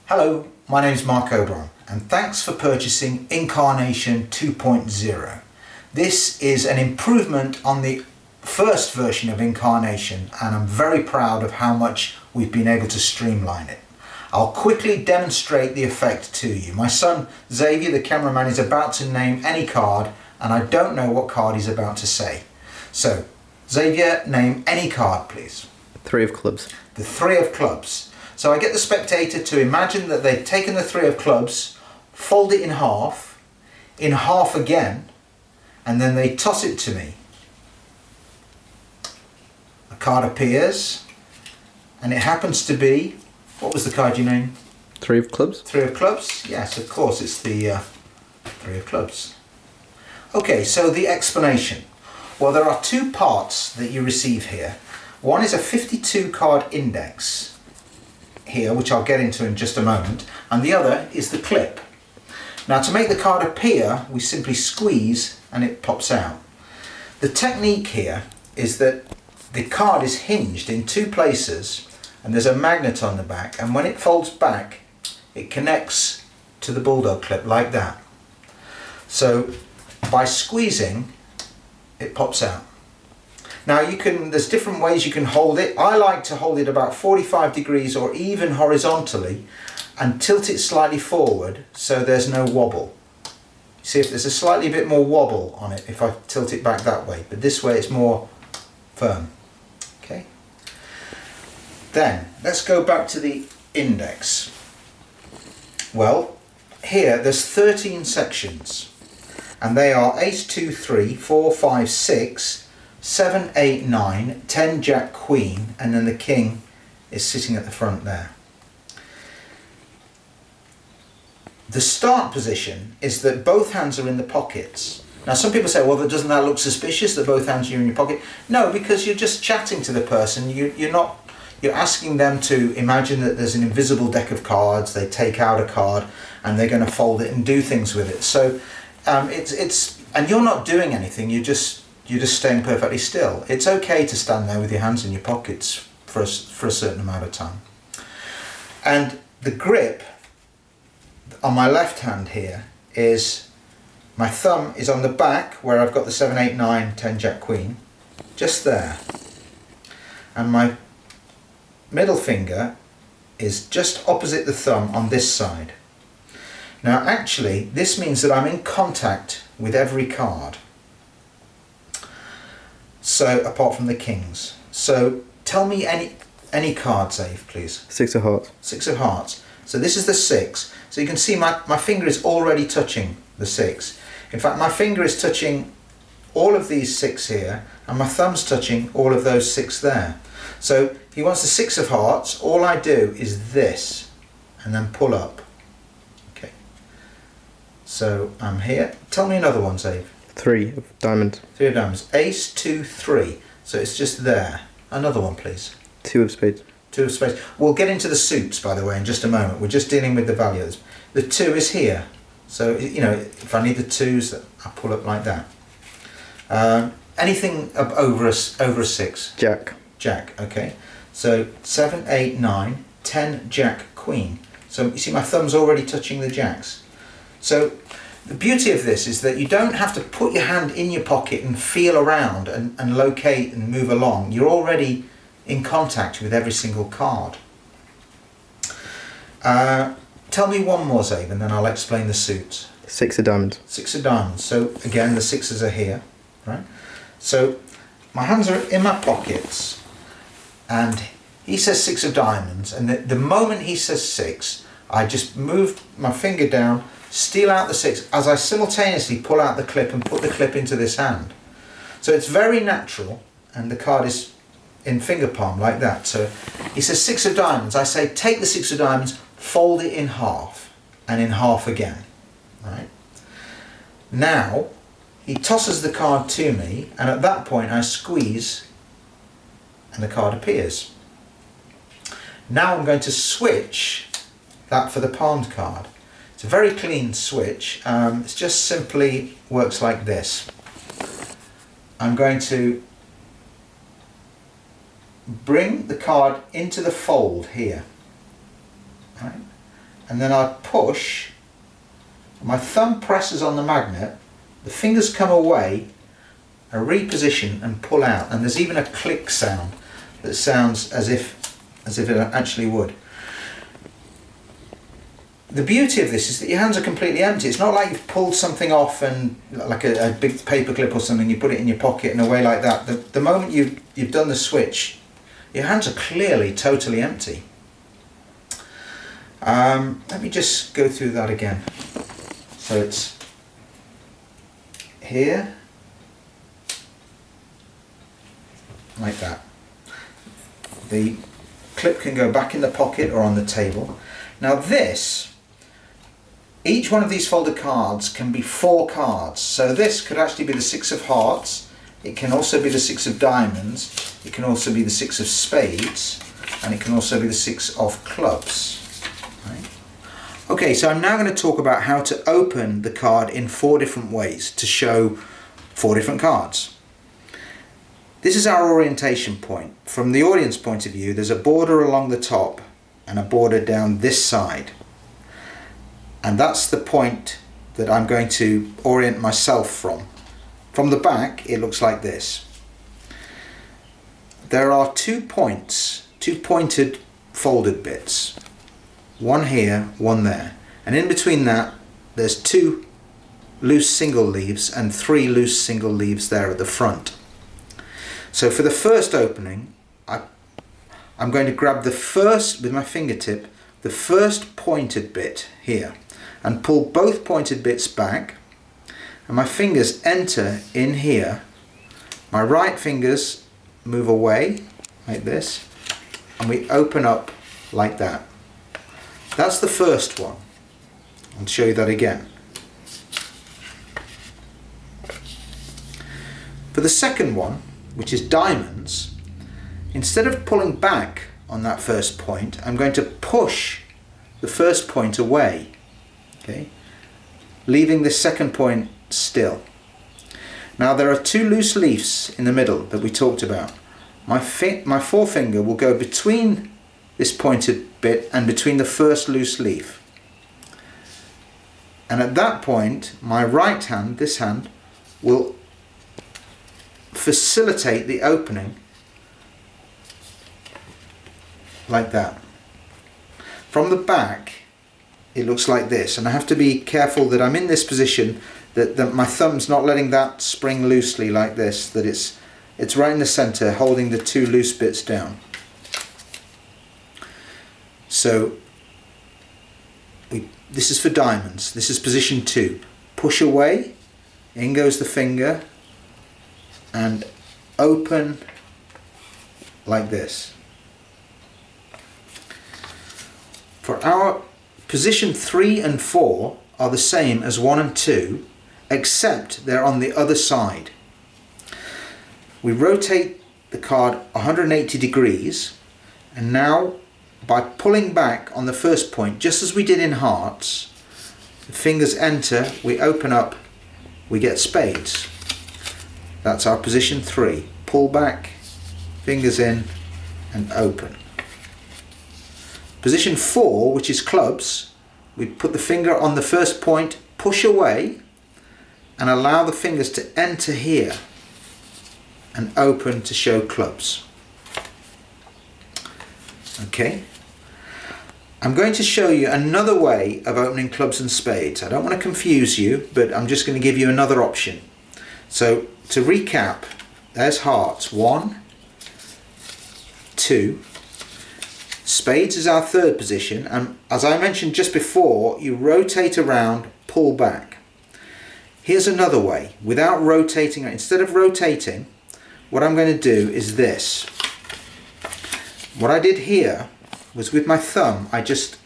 Hello, my name is Mark O'Brien and thanks for purchasing Incarnation 2.0. This is an improvement on the first version of Incarnation and I'm very proud of how much we've been able to streamline it. I'll quickly demonstrate the effect to you. My son Xavier, the cameraman, is about to name any card and I don't know what card he's about to say. So, Xavier, name any card please. Three of clubs. The three of clubs. So I get the spectator to imagine that they've taken the three of clubs, fold it in half again, and then they toss it to me. A card appears, and it happens to be, what was the card you named? Three of clubs. Three of clubs? Yes, of course, it's the three of clubs. Okay, so the explanation. Well, there are two parts that you receive here. One is a 52 card index here, which I'll get into in just a moment, and the other is the clip. Now, to make the card appear, we simply squeeze and it pops out. The technique here is that the card is hinged in two places and there's a magnet on the back, and when it folds back it connects to the bulldog clip like that. So by squeezing it pops out. Now there's different ways you can hold it. I like to hold it about 45 degrees or even horizontally and tilt it slightly forward so there's no wobble. See if there's a slightly bit more wobble on it if I tilt it back that way, but this way it's more firm. Okay. Then let's go back to the index. Well, here there's 13 sections and they are ace, 2, 3, 4, 5, 6, 7, 8, 9, 10, jack, queen, and then the king is sitting at the front there. The start position is that both hands are in the pockets. Now some people say, well, doesn't that look suspicious that both hands are in your pocket? No, because you're just chatting to the person. You're asking them to imagine that there's an invisible deck of cards, they take out a card and they're going to fold it and do things with it. So and you're not doing anything, you're just staying perfectly still. It's okay to stand there with your hands in your pockets for a certain amount of time. And the grip on my left hand here is, my thumb is on the back where I've got the 7, 8, 9, 10, jack, queen, just there. And my middle finger is just opposite the thumb on this side. Now actually this means that I'm in contact with every card. So apart from the kings. So tell me any card, Dave, please. Six of hearts. Six of hearts. So this is the 6. So you can see my finger is already touching the 6. In fact, my finger is touching all of these 6 here and my thumb's touching all of those 6 there. So if he wants the 6 of hearts, all I do is this and then pull up. Okay. So I'm here. Tell me another one, Dave. 3 of diamonds. 3 of diamonds. Ace, 2, 3. So it's just there. Another one, please. 2 of spades. 2 of spades. We'll get into the suits, by the way, in just a moment. We're just dealing with the values. The 2 is here. So, you know, if I need the 2s, I pull up like that. Anything up over a 6? Jack. Jack, okay. So 7, 8, 9, 10, jack, queen. So you see my thumb's already touching the jacks. So the beauty of this is that you don't have to put your hand in your pocket and feel around and locate and move along. You're already in contact with every single card. Tell me one more, Zabe, and then I'll explain the suits. 6 of diamonds. 6 of diamonds. So again, the 6s are here, right? So my hands are in my pockets and he says 6 of diamonds, and the moment he says 6, I just move my finger down, steal out the 6 as I simultaneously pull out the clip and put the clip into this hand. So it's very natural and the card is in finger palm like that. So he says 6 of diamonds, I say take the 6 of diamonds, fold it in half and in half again. Right? Now he tosses the card to me and at that point I squeeze and the card appears. Now I'm going to switch that for the palmed card. It's a very clean switch. It just simply works like this. I'm going to bring the card into the fold here, right? and then I push, my thumb presses on the magnet, the fingers come away, I reposition and pull out, and there's even a click sound that sounds as if it actually would. The beauty of this is that your hands are completely empty. It's not like you've pulled something off and like a big paper clip or something, you put it in your pocket and away like that. The moment you've done the switch, your hands are clearly totally empty. Let me just go through that again. So it's here, like that. The clip can go back in the pocket or on the table. Now this, each one of these folded cards can be 4 cards. So this could actually be the 6 of hearts, it can also be the 6 of diamonds, it can also be the 6 of spades, and it can also be the 6 of clubs. Right? Okay, so I'm now going to talk about how to open the card in 4 different ways to show 4 different cards. This is our orientation point. From the audience point of view, there's a border along the top and a border down this side. And that's the point that I'm going to orient myself from. From the back, it looks like this. There are 2 points, 2 pointed folded bits. One here, one there. And in between that, there's 2 loose single leaves and 3 loose single leaves there at the front. So for the first opening, I'm going to grab the first, with my fingertip, the first pointed bit here and pull both pointed bits back, and my fingers enter in here. My right fingers move away like this and we open up like that. That's the first one. I'll show you that again. For the second one, which is diamonds, instead of pulling back on that first point, I'm going to push the first point away, okay, leaving the second point still. Now there are 2 loose leaves in the middle that we talked about. My forefinger will go between this pointed bit and between the first loose leaf. And at that point, my right hand, this hand, will facilitate the opening like that. From the back it looks like this, and I have to be careful that I'm in this position, that my thumb's not letting that spring loosely like this, that it's right in the center holding the 2 loose bits down. So this is for diamonds, this is position 2. Push away, in goes the finger, and open like this. For our position 3 and 4 are the same as 1 and 2, except they're on the other side. We rotate the card 180 degrees, and now by pulling back on the first point, just as we did in hearts, the fingers enter, we open up, we get spades. That's our position 3. Pull back, fingers in, and open. Position 4, which is clubs, we put the finger on the first point, push away, and allow the fingers to enter here and open to show clubs. Okay. I'm going to show you another way of opening clubs and spades. I don't want to confuse you, but I'm just going to give you another option. So to recap, there's hearts, 1, 2, spades is our third position, and as I mentioned just before, you rotate around, pull back. Here's another way, without rotating, instead of rotating, what I'm going to do is this. What I did here was with my thumb, I just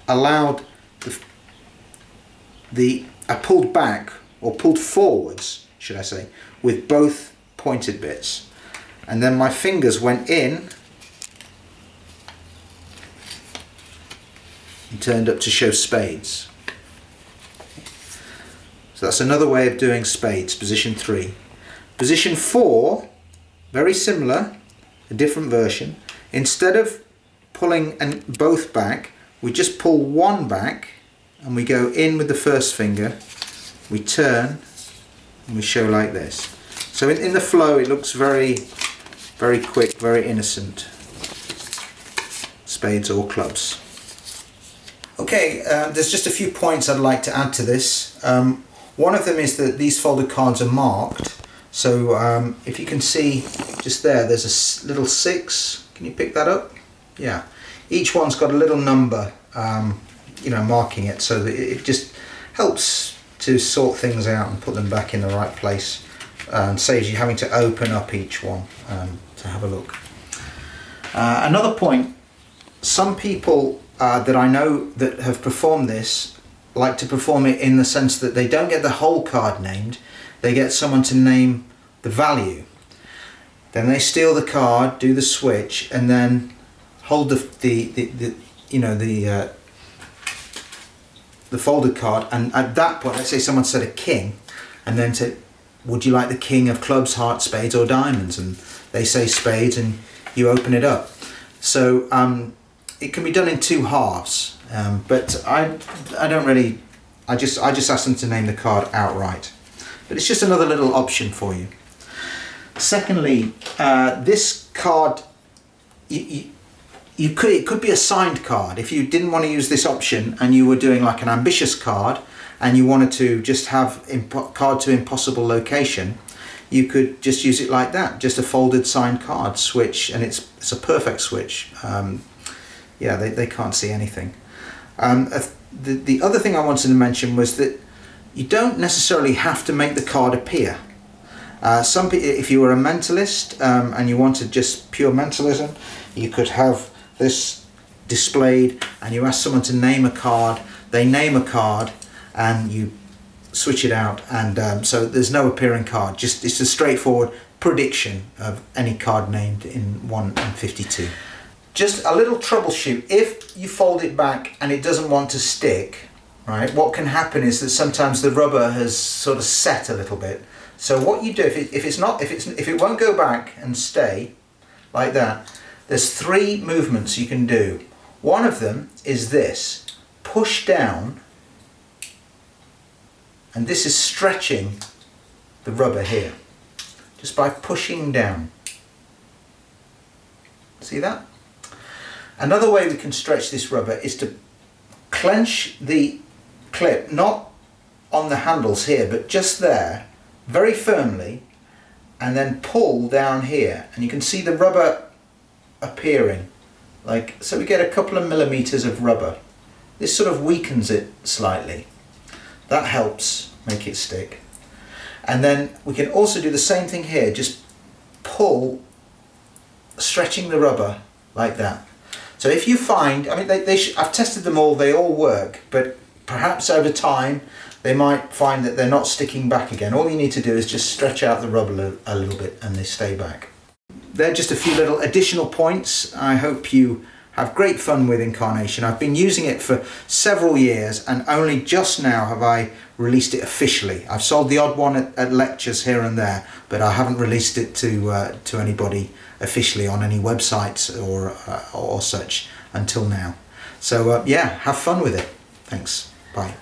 allowed I pulled back, or pulled forwards, should I say, with both pointed bits. And then my fingers went in and turned up to show spades. So that's another way of doing spades, position 3. Position 4, very similar, a different version. Instead of pulling and both back, we just pull one back and we go in with the first finger, we turn and we show like this. So in the flow it looks very quick, very innocent. Spades or clubs. Okay, there's just a few points I'd like to add to this. One of them is that these folded cards are marked. So if you can see just there's a little 6. Can you pick that up? Yeah. Each one's got a little number, you know, marking it, so that it just helps to sort things out and put them back in the right place, and saves you having to open up each one to have a look. Another point, some people that I know that have performed this like to perform it in the sense that they don't get the whole card named, they get someone to name the value. Then they steal the card, do the switch, and then hold the folded card, and at that point, let's say someone said a king, and then said, would you like the king of clubs, hearts, spades or diamonds? And they say spades, and you open it up. So it can be done in 2 halves, but I don't really, I just ask them to name the card outright. But it's just another little option for you. Secondly, this card, it could be a signed card. If you didn't want to use this option and you were doing like an ambitious card and you wanted to just have card to impossible location, you could just use it like that, just a folded signed card, switch, and it's a perfect switch. Yeah, they can't see anything. The other thing I wanted to mention was that you don't necessarily have to make the card appear. Some people, if you were a mentalist and you wanted just pure mentalism, you could have this displayed and you ask someone to name a card, they name a card and you switch it out, and so there's no appearing card, just it's a straightforward prediction of any card named in 1 and 52. Just a little troubleshoot, if you fold it back and it doesn't want to stick, right, what can happen is that sometimes the rubber has sort of set a little bit. So what you do, if it won't go back and stay like that, there's 3 movements you can do. One of them is this: push down, and this is stretching the rubber here, just by pushing down. See that? Another way we can stretch this rubber is to clench the clip, not on the handles here, but just there, very firmly, and then pull down here, and you can see the rubber appearing, like so. We get a couple of millimeters of rubber. This sort of weakens it slightly. That helps make it stick. And then we can also do the same thing here, just pull, stretching the rubber like that. So if you find, I mean, I've tested them all, they all work, but perhaps over time they might find that they're not sticking back again. All you need to do is just stretch out the rubber a little bit and they stay back. They're just a few little additional points. I hope you have great fun with Incarnation. I've been using it for several years and only just now have I released it officially. I've sold the odd one at lectures here and there, but I haven't released it to anybody officially on any websites or such until now. So yeah, have fun with it. Thanks. Bye.